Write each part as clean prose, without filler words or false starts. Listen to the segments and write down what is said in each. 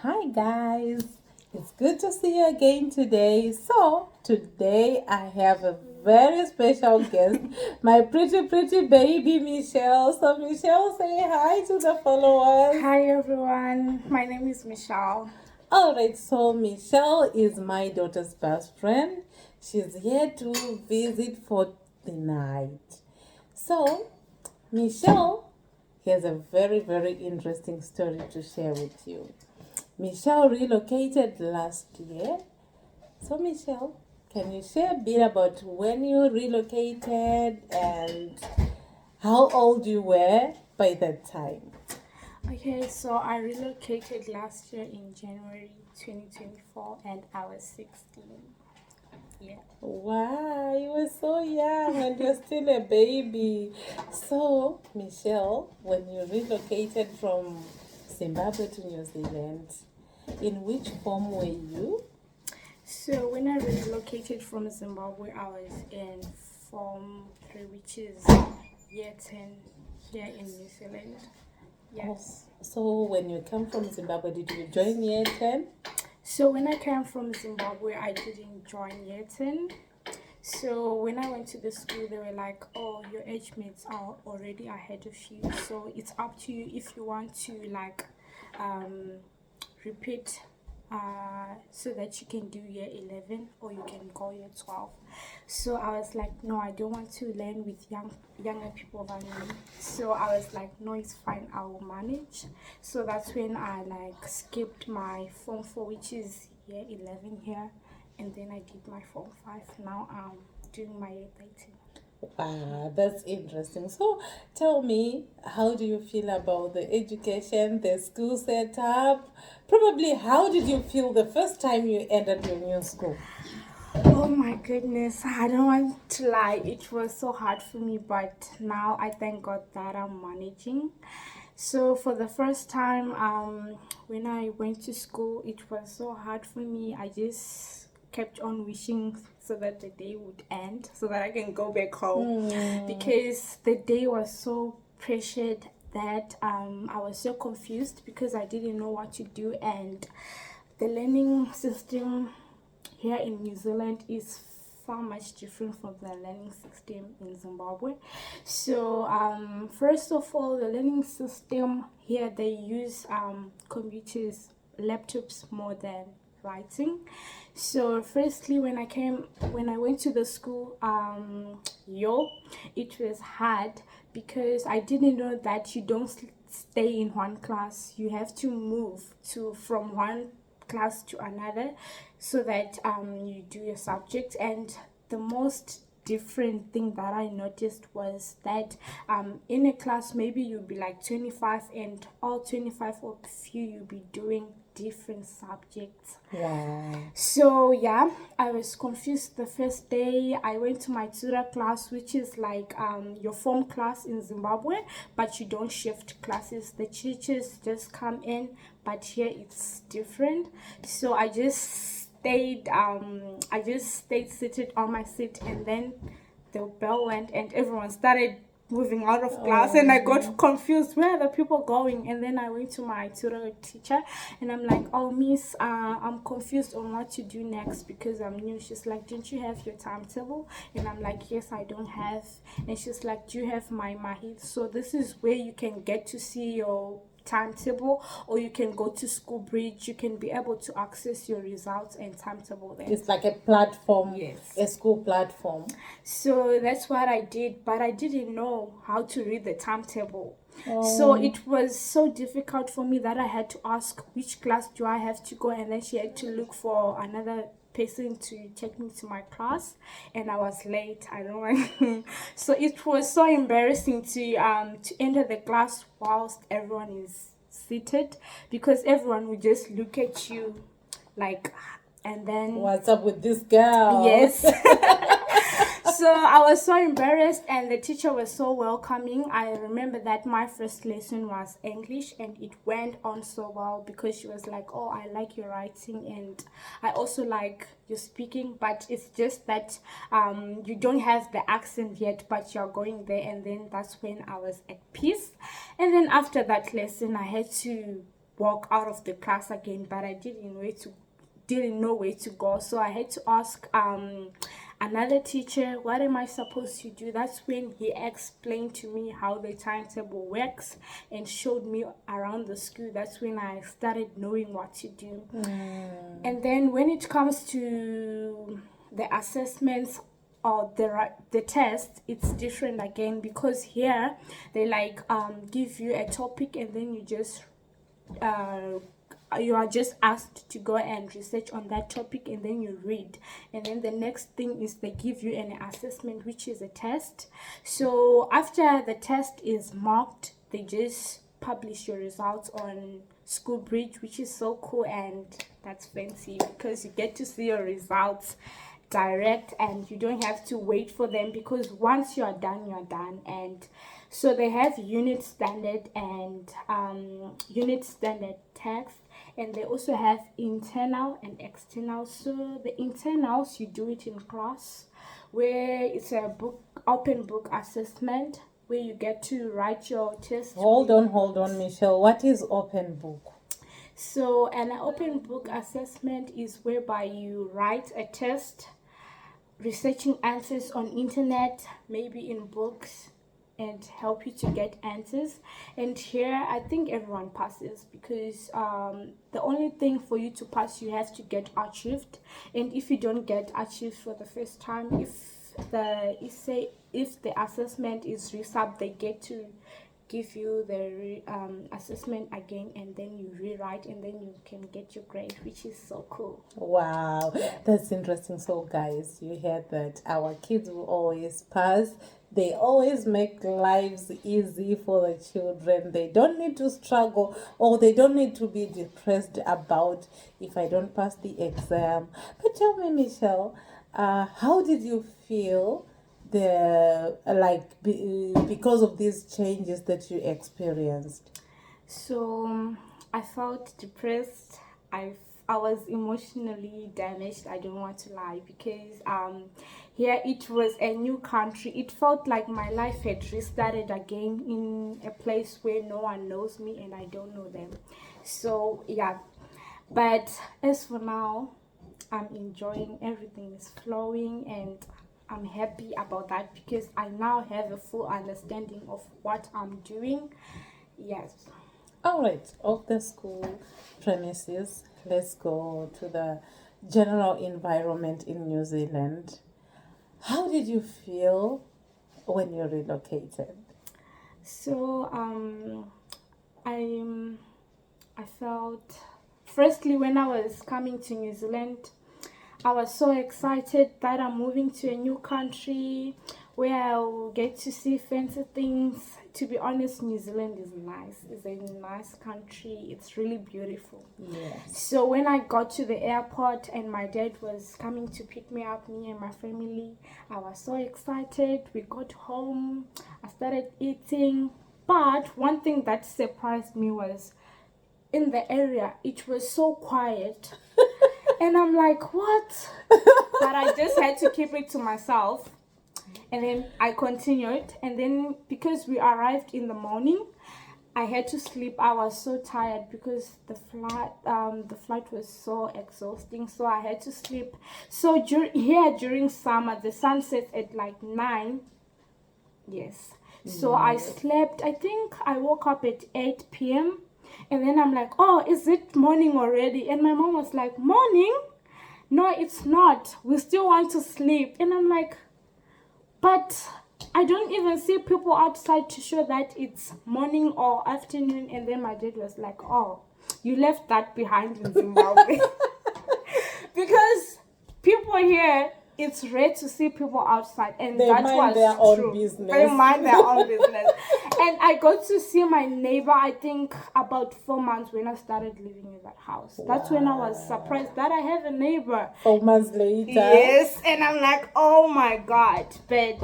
Hi guys, it's good to see you again today. So, today I have a very special guest, my pretty baby Michelle. So, Michelle, say hi to the followers. Hi everyone, my name is Michelle. Alright, so Michelle is my daughter's best friend. She's here to visit for the night. So, Michelle has a very interesting story to share with you. Michelle relocated last year. So, Michelle, can you share a bit about when you relocated and how old you were by that time? Okay, so I relocated last year in January 2024 and I was 16. Yeah. Wow, you were so young and you're still a baby. So, Michelle, when you relocated from Zimbabwe to New Zealand, in which form were you? So when I relocated from Zimbabwe, I was in Form 3, which is year 10 here in New Zealand. Yes. So, when you come from Zimbabwe, did you join year 10? So when I came from Zimbabwe, I didn't join year 10. So when I went to the school, they were like, "Oh, your age mates are already ahead of you. So it's up to you if you want to um, repeat, so that you can do year 11 or you can go year 12." So I was like, "No, I don't want to learn with younger people than me." So I was like, "No, it's fine. I will manage." So that's when I like skipped my form 4, which is year 11 here, and then I did my form 5. Now I'm doing my year 13. Wow, that's interesting. So tell me, how do you feel about the education, the school setup? Probably, how did you feel the first time you entered your new school? Oh my goodness, I don't want to lie. It was so hard for me, but now I thank God that I'm managing. So for the first time, when I went to school, it was so hard for me. I just kept on wishing so that the day would end, so that I can go back home, because the day was so pressured that I was so confused because I didn't know what to do, and the learning system here in New Zealand is far much different from the learning system in Zimbabwe. So, first of all, the learning system here, they use computers, laptops more than writing. So firstly, when I went to the school, it was hard because I didn't know that you don't stay in one class. You have to move to from one class to another so that you do your subject. And the most different thing that I noticed was that in a class maybe you'll be like 25, and all 25 of you you'll be doing different subjects. Wow. So yeah, I was confused the first day. I went to my tutor class, which is like your form class in Zimbabwe, but you don't shift classes. The teachers just come in, but here it's different. So I just stayed seated on my seat, and then the bell went and everyone started moving out of class, and I got confused, where are the people going? And then I went to my tutor teacher and I'm like, "Oh miss, I'm confused on what to do next because I'm new." She's like, "Didn't you have your timetable?" And I'm like, "Yes, I don't have." And she's like, "Do you have my mahit?" So this is where you can get to see your timetable, or you can go to school bridge. You can be able to access your results and timetable there. It's like a platform, Yes. a school platform. So that's what I did, but I didn't know how to read the timetable. So it was so difficult for me that I had to ask, which class do I have to go? And then she had to look for another person to take me to my class, and I was late. I don't want so it was so embarrassing to enter the class whilst everyone is seated, because everyone would just look at you like, and then What's up with this girl? yes. So I was so embarrassed, and the teacher was so welcoming. I remember that my first lesson was English, and it went on so well because she was like, "Oh, I like your writing, and I also like your speaking, but it's just that you don't have the accent yet, but you're going there." And then that's when I was at peace. And then after that lesson, I had to walk out of the class again, but I didn't know where to go, so I had to ask another teacher, what am I supposed to do? That's when he explained to me how the timetable works and showed me around the school. That's when I started knowing what to do. And then when it comes to the assessments or the test, it's different again, because here they like give you a topic and then you are just asked to go and research on that topic, and then you read, and then the next thing is they give you an assessment, which is a test. So after the test is marked, they just publish your results on School Bridge, which is so cool, and that's fancy because you get to see your results direct and you don't have to wait for them, because once you're done. And so they have unit standard and unit standard text, and they also have internal and external. So the internals, you do it in class, where it's a open book assessment, where you get to write your test. Hold on, Michelle. What is open book? So an open book assessment is whereby you write a test, researching answers on internet, maybe in books, and help you to get answers. And here I think everyone passes, because the only thing for you to pass, you have to get achieved. And if you don't get achieved for the first time, if the assessment is resub, they get to give you the assessment again, and then you rewrite, and then you can get your grade, which is so cool. Wow, that's interesting. So guys, you heard that our kids will always pass. They always make lives easy for the children. They don't need to struggle, or they don't need to be depressed about if I don't pass the exam. But tell me, Michelle, how did you feel because of these changes that you experienced? So I felt depressed. I was emotionally damaged. I don't want to lie, because here it was a new country. It felt like my life had restarted again in a place where no one knows me and I don't know them. So yeah, but as for now, I'm enjoying, everything is flowing, and I'm happy about that, because I now have a full understanding of what I'm doing. Yes. All right, off the school premises, let's go to the general environment in New Zealand. How did you feel when you relocated? So I felt, firstly, when I was coming to New Zealand, I was so excited that I'm moving to a new country where I will get to see fancy things. To be honest, New Zealand is nice. It's a nice country. It's really beautiful. Yes. So when I got to the airport and my dad was coming to pick me up, me and my family, I was so excited. We got home. I started eating. But one thing that surprised me was, in the area, it was so quiet. And I'm like, what? But I just had to keep it to myself. And then I continued. And then because we arrived in the morning, I had to sleep. I was so tired because the flight was so exhausting. So I had to sleep. So during summer, the sun sets at like 9. Yes. So I slept. I think I woke up at 8 p.m. And then I'm like, oh, is it morning already? And my mom was like, morning? No, it's not. We still want to sleep. And I'm like, but I don't even see people outside to show that it's morning or afternoon. And then my dad was like, oh, you left that behind in Zimbabwe. Because people here, it's rare to see people outside, and that was their true. own business. They mind their own business. And I got to see my neighbor, I think, about 4 months when I started living in that house. Wow. That's when I was surprised that I have a neighbor. 4 months later. Yes, and I'm like, oh my God. But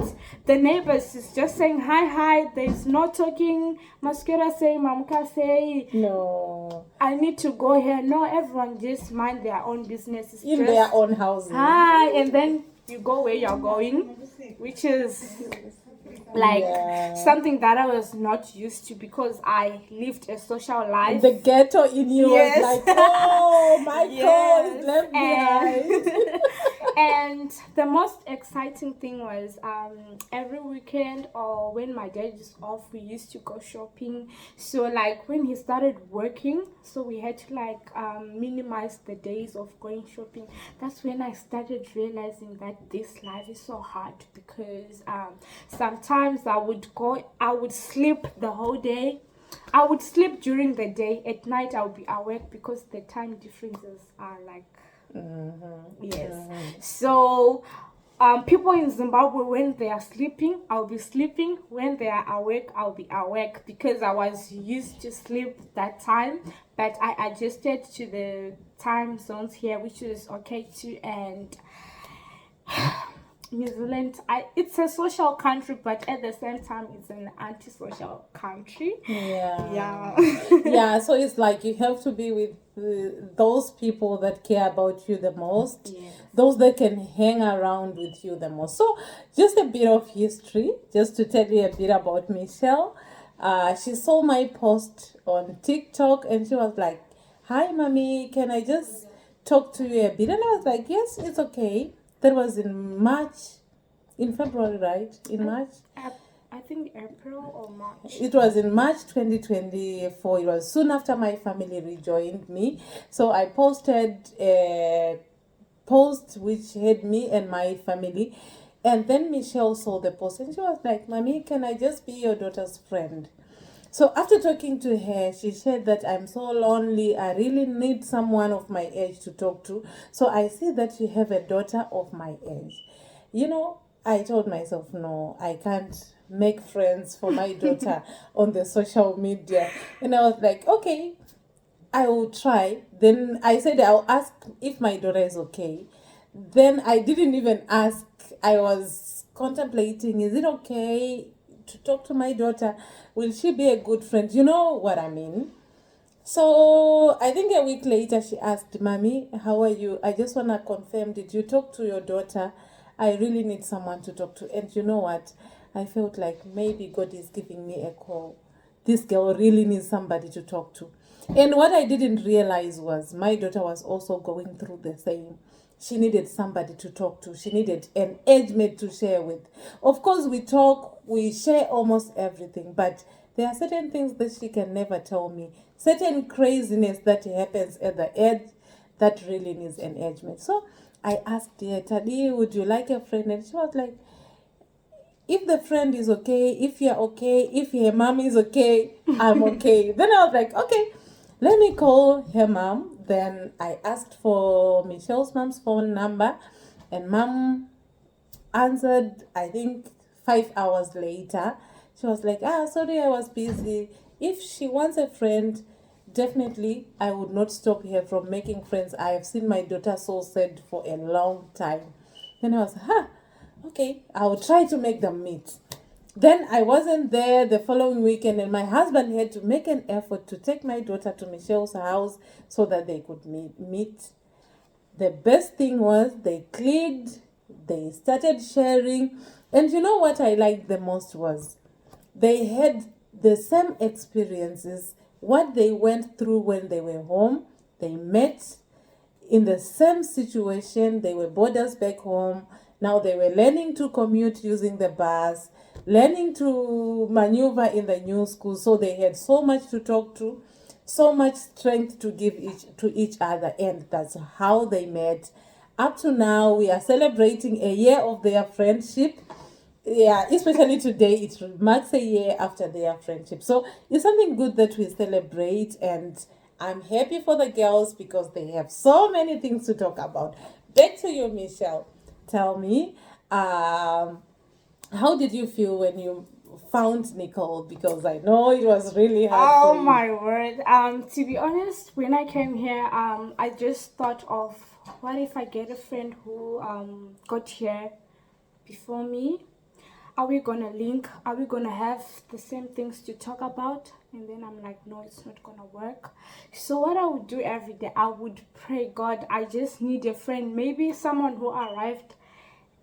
the neighbors is just saying hi. There's no talking. Maskera say, Mamka say. No. I need to go here. No, everyone just mind their own business. It's in just, their own houses. hi, and then you go where you're going, which is like Yeah. something that I was not used to because I lived a social life. The ghetto in you Yes. was like, oh, Michael is left and behind. and the most exciting thing was every weekend or when my dad is off, we used to go shopping. So like when he started working, so we had to like minimize the days of going shopping. That's when I started realizing that this life is so hard because sometimes I would sleep the whole day. I would sleep during the day. At night, I would be awake because the time differences are like, yes. So, people in Zimbabwe, when they are sleeping, I'll be sleeping. When they are awake, I'll be awake because I was used to sleep that time. But I adjusted to the time zones here, which is okay too. And New Zealand, it's a social country, but at the same time, it's an antisocial country. Yeah. Yeah. Yeah, so it's like you have to be with those people that care about you the most, Yes. those that can hang around with you the most. So, just a bit of history, just to tell you a bit about Michelle. She saw my post on TikTok and she was like, "Hi, mommy, can I just talk to you a bit?" And I was like, "Yes, it's okay." That was in March, in February, right? In March. I think April or March. It was in March 2024. It was soon after my family rejoined me. So I posted a post which had me and my family. And then Michelle saw the post and she was like, "Mommy, can I just be your daughter's friend?" So after talking to her, she said that I'm so lonely. I really need someone of my age to talk to. So I see that you have a daughter of my age. You know, I told myself, no, I can't make friends for my daughter on the social media. And I was like, okay, I will try. Then I said I'll ask if my daughter is okay. Then I didn't even ask. I was contemplating, is it okay to talk to my daughter? Will she be a good friend? You know what I mean? So I think a week later she asked, "Mommy, how are you? I just want to confirm, did you talk to your daughter? I really need someone to talk to." And you know what? I felt like maybe God is giving me a call. This girl really needs somebody to talk to. And what I didn't realize was my daughter was also going through the same. She needed somebody to talk to. She needed an age mate to share with. Of course, we talk, we share almost everything, but there are certain things that she can never tell me. Certain craziness that happens at the edge that really needs an age mate. So I asked her, "Tadi, would you like a friend?" And she was like, "If the friend is okay, if you're okay, if her mom is okay, I'm okay." Then I was like, okay, let me call her mom. Then I asked for Michelle's mom's phone number, and mom answered, I think 5 hours later. She was like, sorry, I was busy. If she wants a friend, definitely I would not stop her from making friends. I have seen my daughter so sad for a long time. Then I was, okay, I will try to make them meet. Then I wasn't there the following weekend, and my husband had to make an effort to take my daughter to Michelle's house so that they could meet. The best thing was they clicked, they started sharing, and you know what I liked the most was they had the same experiences, what they went through when they were home. They met in the same situation. They were boarders back home. Now they were learning to commute using the bus, learning to maneuver in the new school. So they had so much to talk to, so much strength to give each other, and that's how they met. Up to now, we are celebrating a year of their friendship. Yeah, especially today, it marks a year after their friendship. So it's something good that we celebrate, and I'm happy for the girls because they have so many things to talk about. Back to you, Michelle. Tell me, how did you feel when you found Nicole? Because I know it was really hard Oh for you. my word. To be honest, when I came here, I just thought of what if I get a friend who got here before me? Are we gonna link? Are we gonna have the same things to talk about? And then I'm like, no, it's not gonna work. So what I would do every day, I would pray, God, I just need a friend, maybe someone who arrived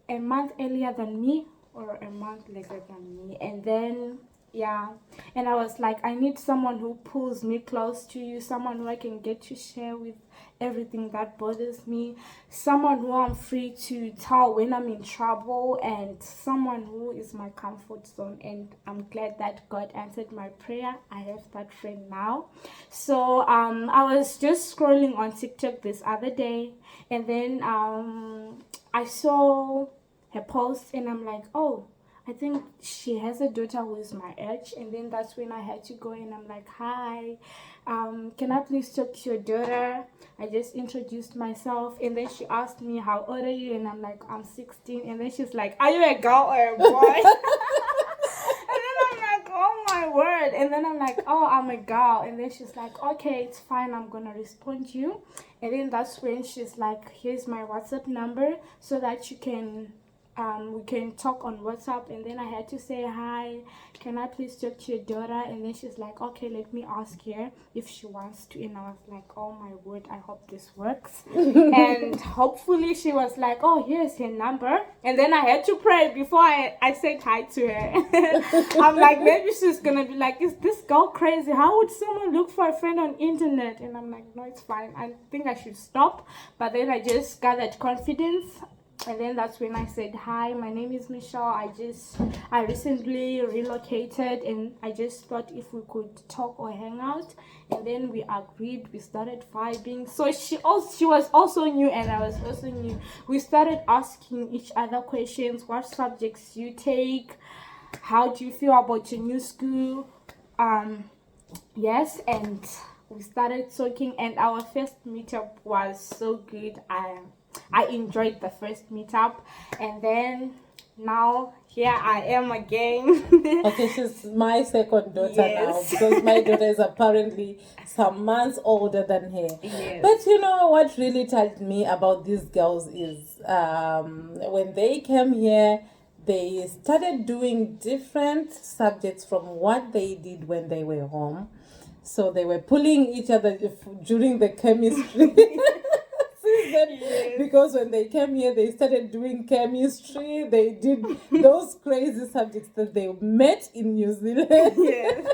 a month earlier than me, or a month later than me. And then, yeah, and I was like, I need someone who pulls me close to you, someone who I can get to share with everything that bothers me, someone who I'm free to tell when I'm in trouble, and someone who is my comfort zone. And I'm glad that God answered my prayer. I have that friend now. So I was just scrolling on TikTok this other day, and then I saw her post, and I'm like, oh, I think she has a daughter who is my age. And then that's when I had to go, and I'm like, hi, can I please talk to your daughter? I just introduced myself, and then she asked me, how old are you? And I'm like, I'm 16. And then she's like, are you a girl or a boy? And then I'm like, oh my word. And then I'm like, oh, I'm a girl. And then she's like, okay, it's fine, I'm gonna respond to you. And then that's when she's like, here's my WhatsApp number so that you can we can talk on WhatsApp. And then I had to say, hi, can I please talk to your daughter? And then she's like, okay, let me ask her if she wants to. And I was like, oh my word, I hope this works. And hopefully she was like, oh, here's her number. And then I had to pray before I said hi to her. I'm like, maybe she's gonna be like, is this girl crazy? How would someone look for a friend on internet? And I'm like, no, it's fine, I think I should stop. But then I just gathered confidence. And then that's when I said, hi, my name is Michelle. I recently relocated, and I just thought if we could talk or hang out. And then we agreed, we started vibing. So she was also new, and I was also new. We started asking each other questions. What subjects you take? How do you feel about your new school? Yes, and we started talking, and our first meetup was so good. I enjoyed the first meetup, and then now here I am again. Okay, she's my second daughter now, Yes. because my daughter is apparently some months older than her. Yes. But you know what really touched me about these girls is when they came here, they started doing different subjects from what they did when they were home. So they were pulling each other during the chemistry. Yes. Because when they came here, they started doing chemistry. They did those crazy subjects that they met in New Zealand. Yes.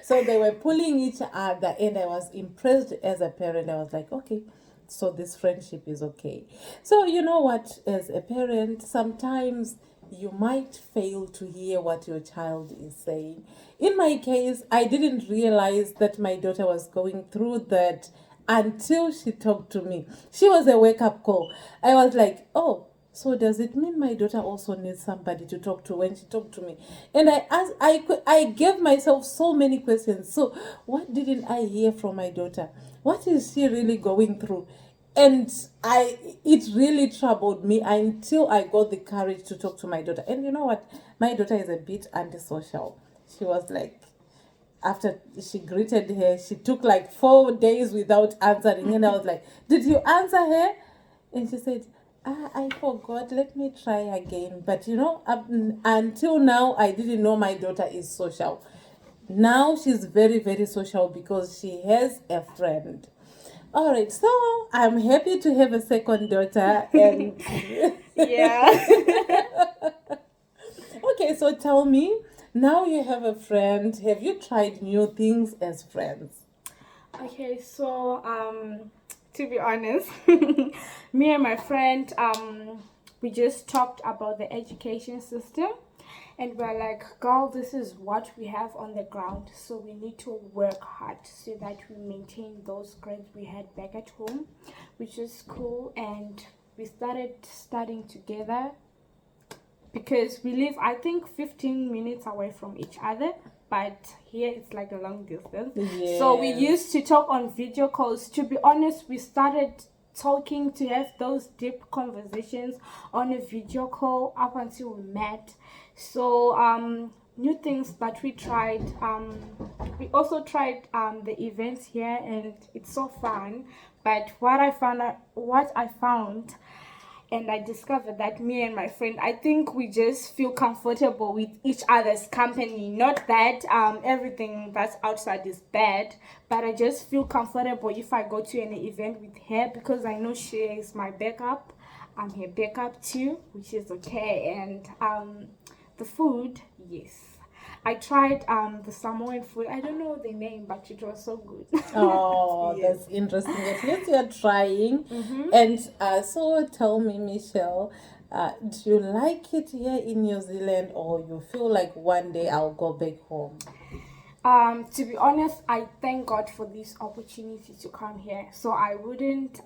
So they were pulling each other, and I was impressed as a parent. I was like, okay, so this friendship is okay. So you know what, as a parent, sometimes you might fail to hear what your child is saying. In my case, I didn't realize that my daughter was going through that until she talked to me. She was a wake-up call. I was like, oh, so does it mean my daughter also needs somebody to talk to when she talked to me? And I gave myself so many questions. So what didn't I hear from my daughter? What is she really going through? And it really troubled me until I got the courage to talk to my daughter. And you know what? My daughter is a bit antisocial. She was like, after she greeted her, she took like 4 days without answering. And I was like, did you answer her? And she said, I forgot. Let me try again. But you know, until now, I didn't know my daughter is social. Now she's very, very social because she has a friend. All right, so I'm happy to have a second daughter. And Yeah. okay, so tell me, now you have a friend. Have you tried new things as friends? Okay, so to be honest, me and my friend we just talked about the education system, and we're like, girl, this is what we have on the ground, so we need to work hard so that we maintain those grades we had back at home, which is cool. And we started studying together because we live, I think, 15 minutes away from each other, but here it's like a long distance. So we used to talk on video calls. To be honest, we started talking to have those deep conversations on a video call up until we met. So new things that we tried, we also tried the events here, and it's so fun. But what I found, and I discovered that me and my friend, I think we just feel comfortable with each other's company. Not that everything that's outside is bad, but I just feel comfortable if I go to an event with her because I know she is my backup. I'm her backup too, which is okay. And the food, yes. I tried the Samoan food. I don't know the name, but it was so good. Oh, Yes. that's interesting. At least you're trying. Mm-hmm. And so tell me, Michelle, do you like it here in New Zealand, or you feel like one day I'll go back home? To be honest, I thank God for this opportunity to come here. So I wouldn't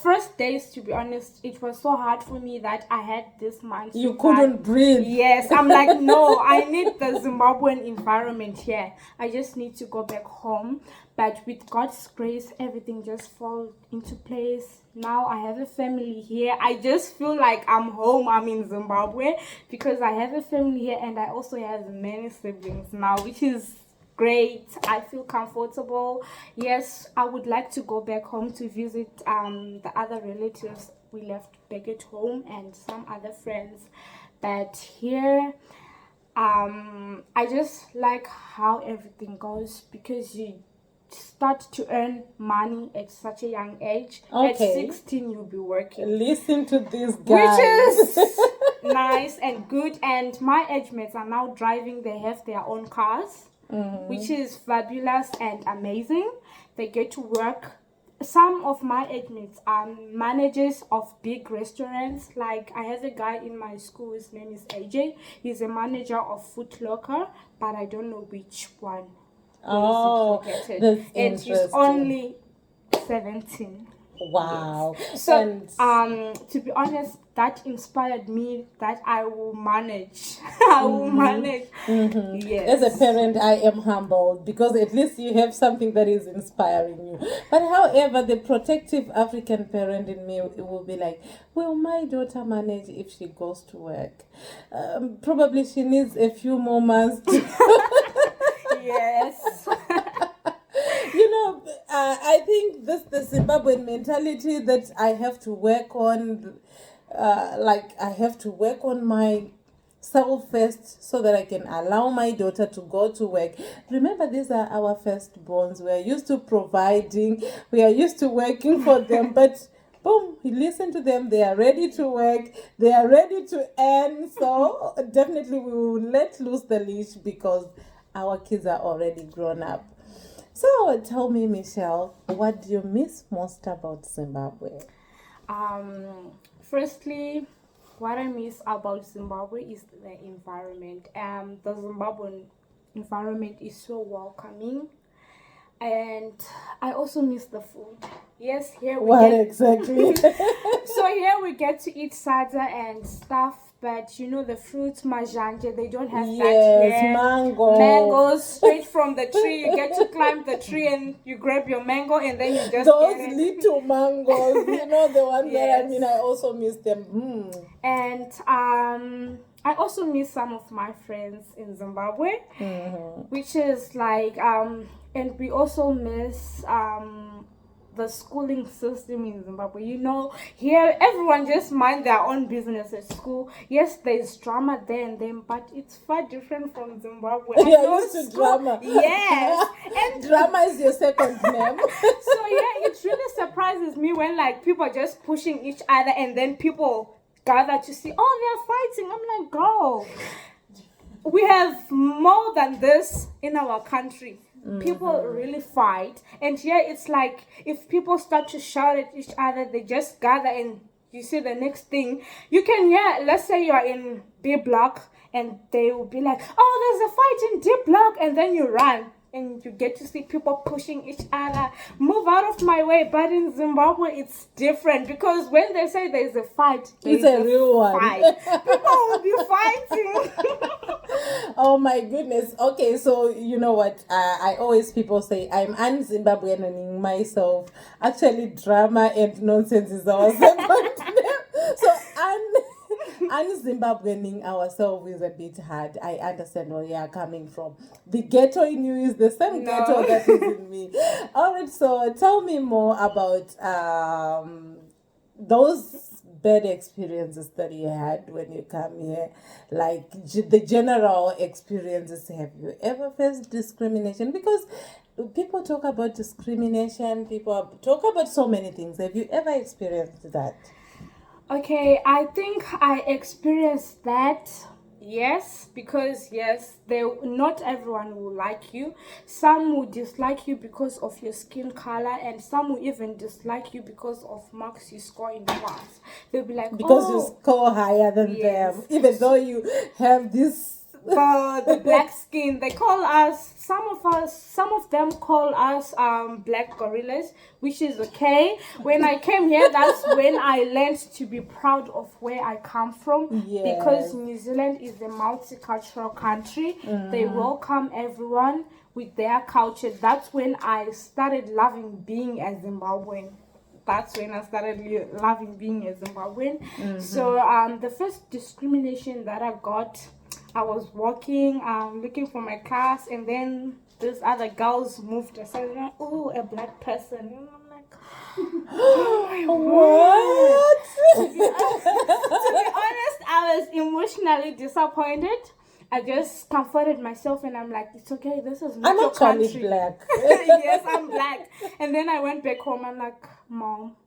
first days, to be honest, it was so hard for me that I had this mindset You that couldn't breathe. yes, I'm like, no, I need the Zimbabwean environment here. I just need to go back home. But with God's grace, everything just falls into place. Now I have a family here. I just feel like I'm home. I'm in Zimbabwe because I have a family here and I also have many siblings now, which is great. I feel comfortable. Yes, I would like to go back home to visit the other relatives we left back at home and some other friends. But here, I just like how everything goes because you start to earn money at such a young age. At Okay. 16, you'll be working. Listen to this Which guy. is nice and good. And my age mates are now driving, they have their own cars, which is fabulous and amazing. They get to work. Some of my age mates are managers of big restaurants. Like I have a guy in my school, his name is AJ. He's a manager of Foot Locker, but I don't know which one. Oh, Where is it that's located? And he's interesting. only 17. Wow. So, And to be honest, that inspired me that I will manage. I will manage. Yes. as a parent, I am humbled because at least you have something that is inspiring you. But however, the protective African parent in me will be like, will my daughter manage if she goes to work? Probably she needs a few more months to Yes. you know, I think this the Zimbabwean mentality that I have to work on, like I have to work on my self first so that I can allow my daughter to go to work. Remember, these are our firstborns. We are used to providing, we are used to working for them, but boom, you listen to them, they are ready to work, they are ready to earn. So definitely we will let loose the leash because our kids are already grown up. So tell me, Michelle, what do you miss most about Zimbabwe? Firstly, what I miss about Zimbabwe is the environment. The Zimbabwean environment is so welcoming, and I also miss the food. Yes, here we What get exactly? so here we get to eat sada and stuff, but you know the fruits majanje, they don't have that Yes, here. mango. Mangoes straight from the tree. You get to climb the tree and you grab your mango and then you just Those get it. little mangoes, you know the ones that I Yes. mean, I also miss them. Mm. And I also miss some of my friends in Zimbabwe, which is like and we also miss the schooling system in Zimbabwe. You know, here everyone just mind their own business at school. Yes, there's drama there and then, but it's far different from Zimbabwe. I You're know used to school- drama. Yes, and Drama is your second name. so yeah, it really surprises me when like people are just pushing each other and then people gather to see, oh, they're fighting. I'm like, girl, we have more than this in our country. People really fight, and here it's like if people start to shout at each other, they just gather and you see the next thing. You can hear, let's say you're in B block and they will be like, oh, there's a fight in D block, and then you run and you get to see people pushing each other, move out of my way. But in Zimbabwe it's different because when they say there's a fight, It's there's a real one. fight. People will be fighting. Oh my goodness. Okay, so you know what? I always people say I'm un-Zimbabweaning myself. Actually, drama and nonsense is our second name. So un-Zimbabweaning ourselves is a bit hard. I understand where you are coming from. The ghetto in you is the same No. ghetto that is in me. All right. So tell me more about those bad experiences that you had when you come here, like the general experiences. Have you ever faced discrimination? Because people talk about discrimination, people talk about so many things. Have you ever experienced that? Okay, I think I experienced that. Yes, because yes, not everyone will like you. Some will dislike you because of your skin color, and some will even dislike you because of marks you score in class. They'll be like, Because you "Oh, score higher than yes." them, even though you have this. The black skin, they call us, some of them call us black gorillas, which is okay. When I came here, that's when I learned to be proud of where I come from, because Yes. New Zealand is a multicultural country. They welcome everyone with their culture. That's when I started loving being a Zimbabwean. That's when I started loving being a Zimbabwean. So the first discrimination that I got, I was walking, looking for my class, and then these other girls moved aside. And oh, a black person. And I'm like, oh my word. What? To be honest, I was emotionally disappointed. I just comforted myself and I'm like, it's okay, this is not I'm your actually country. black. Yes, I'm black. And then I went back home. I'm like, Mom,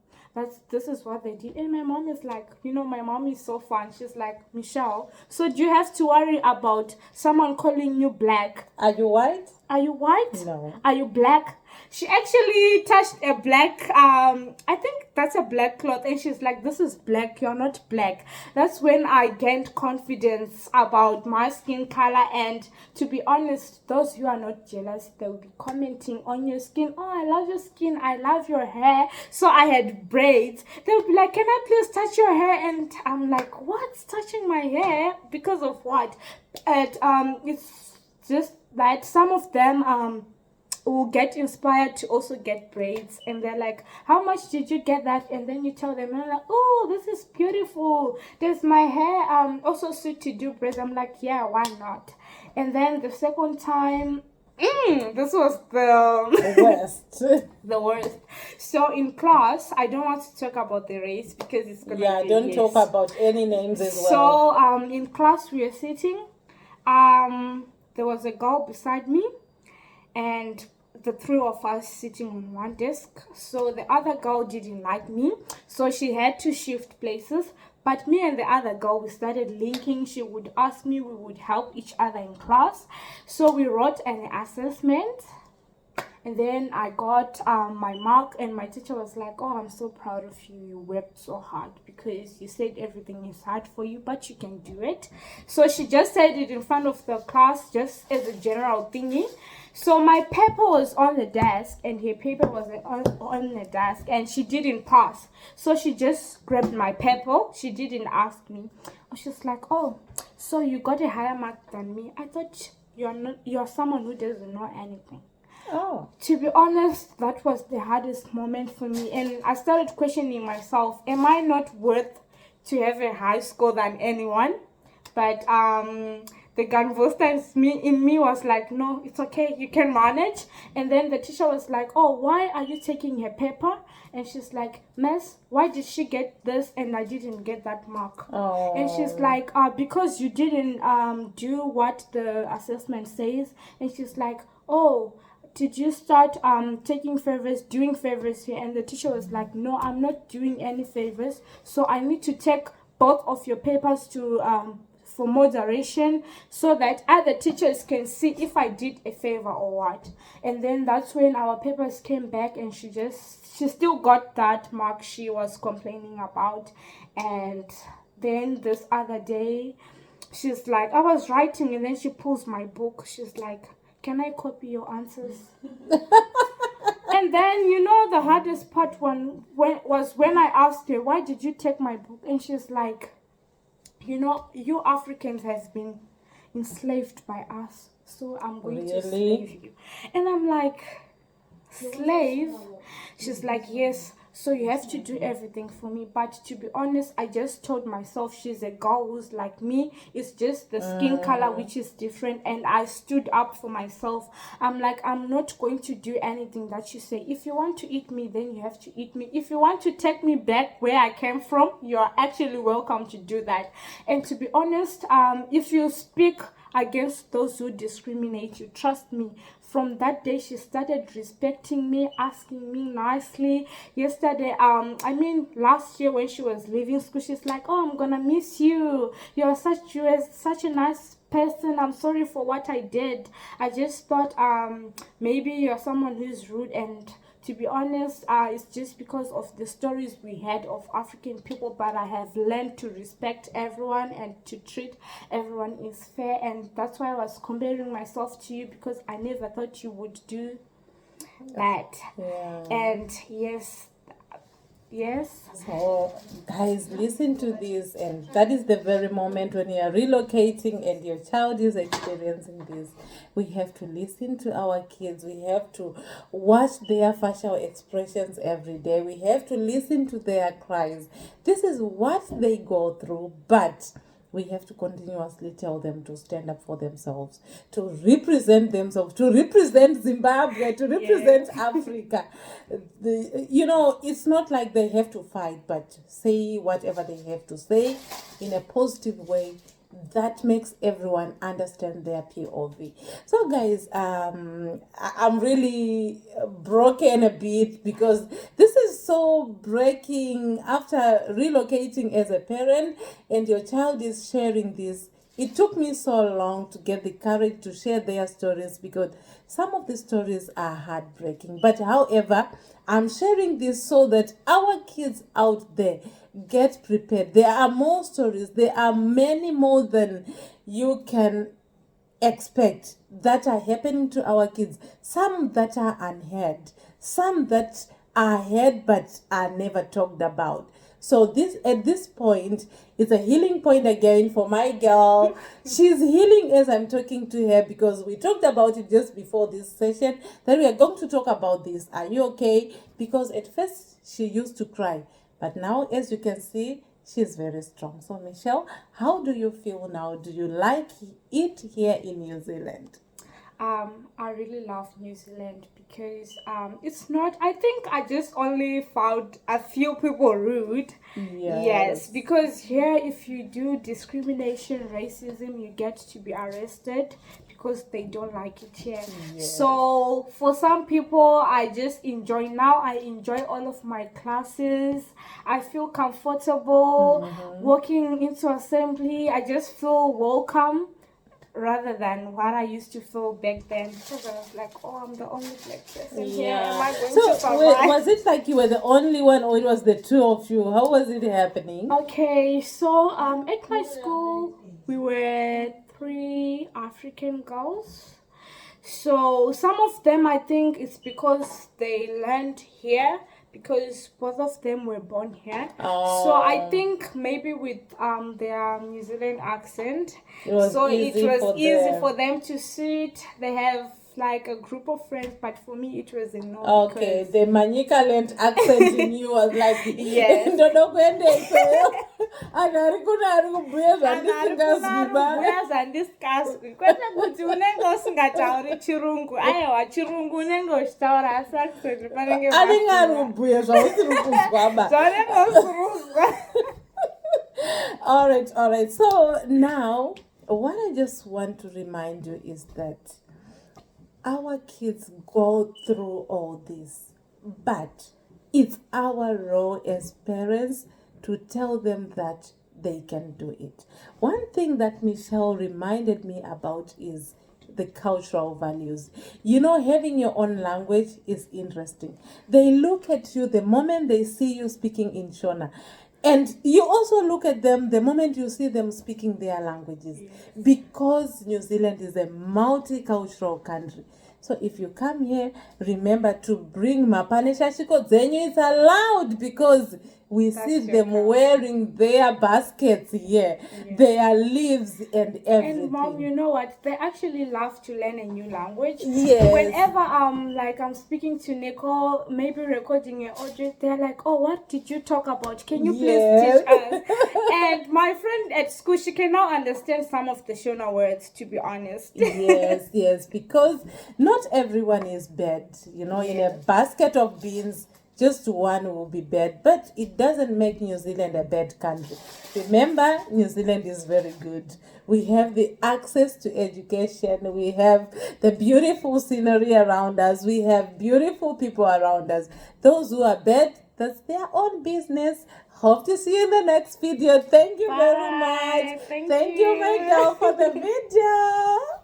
this is what they did. And my mom is like, my mom is so fun. She's like, Michelle, so do you have to worry about someone calling you black? Are you white? Are you white? No. Are you black? She actually touched a black, I think that's a black cloth, and she's like, this is black, you're not black. That's when I gained confidence about my skin color. And to be honest, those who are not jealous, they'll be commenting on your skin. Oh, I love your skin, I love your hair. So I had braids. They'll be like, can I please touch your hair? And I'm like, what's touching my hair? Because of what? And it's just that some of them will get inspired to also get braids, and they're like, how much did you get that? And then you tell them, and I'm like, oh, this is beautiful, does my hair also suit to do braids? I'm like, yeah, why not? And then the second time, this was the West. the worst. So in class, I don't want to talk about the race because it's gonna Yeah, be don't talk about any names as well. So in class we were sitting, there was a girl beside me, and the three of us sitting on one desk. So the other girl didn't like me, so she had to shift places. But me and the other girl, we started linking. She would ask me, we would help each other in class. So we wrote an assessment, and then I got my mark, and my teacher was like, oh, I'm so proud of you. You worked so hard because you said everything is hard for you, but you can do it. So she just said it in front of the class, just as a general thingy. So my paper was on the desk, and her paper was on the desk, and she didn't pass. So she just grabbed my paper. She didn't ask me. She's like, oh, so you got a higher mark than me. I thought you're someone who doesn't know anything. Oh. To be honest, that was the hardest moment for me, and I started questioning myself, am I not worth to have a high score than anyone? But the Ganvosta in me was like, no, it's okay, you can manage. And then the teacher was like, oh, why are you taking her paper? And she's like, Miss, why did she get this and I didn't get that mark? Oh. And she's like, because you didn't do what the assessment says. And she's like, oh, did you start doing favors here? And the teacher was like, no, I'm not doing any favors, so I need to take both of your papers to for moderation, so that other teachers can see if I did a favor or what. And then that's when our papers came back, and she still got that mark she was complaining about. And then this other day, she's like, I was writing, and then she pulls my book. She's like, can I copy your answers? And then, the hardest part was when I asked her, why did you take my book? And she's like, you Africans has been enslaved by us, so I'm going to slave you. And I'm like, slave? She's like, yes, so you have to do everything for me. But to be honest, I just told myself she's a girl who's like me. It's just the skin color which is different, and I stood up for myself. I'm like, I'm not going to do anything that you say. If you want to eat me, then you have to eat me. If you want to take me back where I came from, you're actually welcome to do that. And to be honest, if you speak against those who discriminate you. Trust me. From that day, she started respecting me, asking me nicely. Yesterday, last year when she was leaving school, she's like, "Oh, I'm gonna miss you. You were such a nice person. I'm sorry for what I did. I just thought maybe you're someone who's rude." And to be honest, it's just because of the stories we had of African people, but I have learned to respect everyone and to treat everyone is fair. And that's why I was comparing myself to you, because I never thought you would do that. Yeah. And yes. So, guys, listen to this, and that is the very moment when you are relocating and your child is experiencing this. We have to listen to our kids. We have to watch their facial expressions every day. We have to listen to their cries. This is what they go through, but we have to continuously tell them to stand up for themselves, to represent themselves, to represent Zimbabwe, to represent Africa. It's not like they have to fight, but say whatever they have to say in a positive way that makes everyone understand their POV. So, guys, I'm really broken a bit because this is so breaking after relocating as a parent and your child is sharing this. It took me so long to get the courage to share their stories because some of the stories are heartbreaking. But however, I'm sharing this so that our kids out there get prepared. There are more stories. There are many more than you can expect that are happening to our kids. Some that are unheard. Some that are heard but are never talked about. So this at this point is a healing point again for my girl. She's healing as I'm talking to her because we talked about it just before this session that we are going to talk about this. Are you okay? Because at first she used to cry, but now as you can see, she's very strong. So Michelle, how do you feel now? Do you like it here in New Zealand? I really love New Zealand because it's not, I think I just only found a few people rude. Yes, because here if you do discrimination, racism, you get to be arrested because they don't like it here. So for some people, I just enjoy now. I enjoy all of my classes. I feel comfortable walking into assembly. I just feel welcome, rather than what I used to feel back then, because I was like, oh, I'm the only black person here. Am I going to survive? Wait, was it like you were the only one or it was the two of you? How was it happening? Okay, so at my school, we were 3 African girls. So some of them, I think it's because they learned here, because both of them were born here. So I think maybe with their New Zealand accent, it was easy for them to see it. They have like a group of friends, but for me it was a no. Okay, the Manicaland accent in you was like, yes. Andisingazwi kwete kuti unenge usingatauri chirungu, aiwa chirungu unenge uchitaura asi accent panenge ari kubhuya zvausiri kuzwa ba zvaunenge usiri kuzwa. All right. So now, what I just want to remind you is that our kids go through all this, but it's our role as parents to tell them that they can do it. One thing that Michelle reminded me about is the cultural values. Having your own language is interesting. They look at you the moment they see you speaking in Shona. And you also look at them the moment you see them speaking their languages, because New Zealand is a multicultural country. So if you come here, remember to bring mapane shashiko zenyu. It's allowed because we see them wearing their baskets here, their leaves and everything. And Mom, you know what? They actually love to learn a new language. Yes. Whenever I'm speaking to Nicole, maybe recording an audio, they're like, "Oh, what did you talk about? Can you please teach us?" And my friend at school, she can now understand some of the Shona words, to be honest. Yes, because not everyone is bad. In a basket of beans, just one will be bad. But it doesn't make New Zealand a bad country. Remember, New Zealand is very good. We have the access to education. We have the beautiful scenery around us. We have beautiful people around us. Those who are bad, that's their own business. Hope to see you in the next video. Thank you very Bye. much. Thank Thank you, my you. girl, for the video.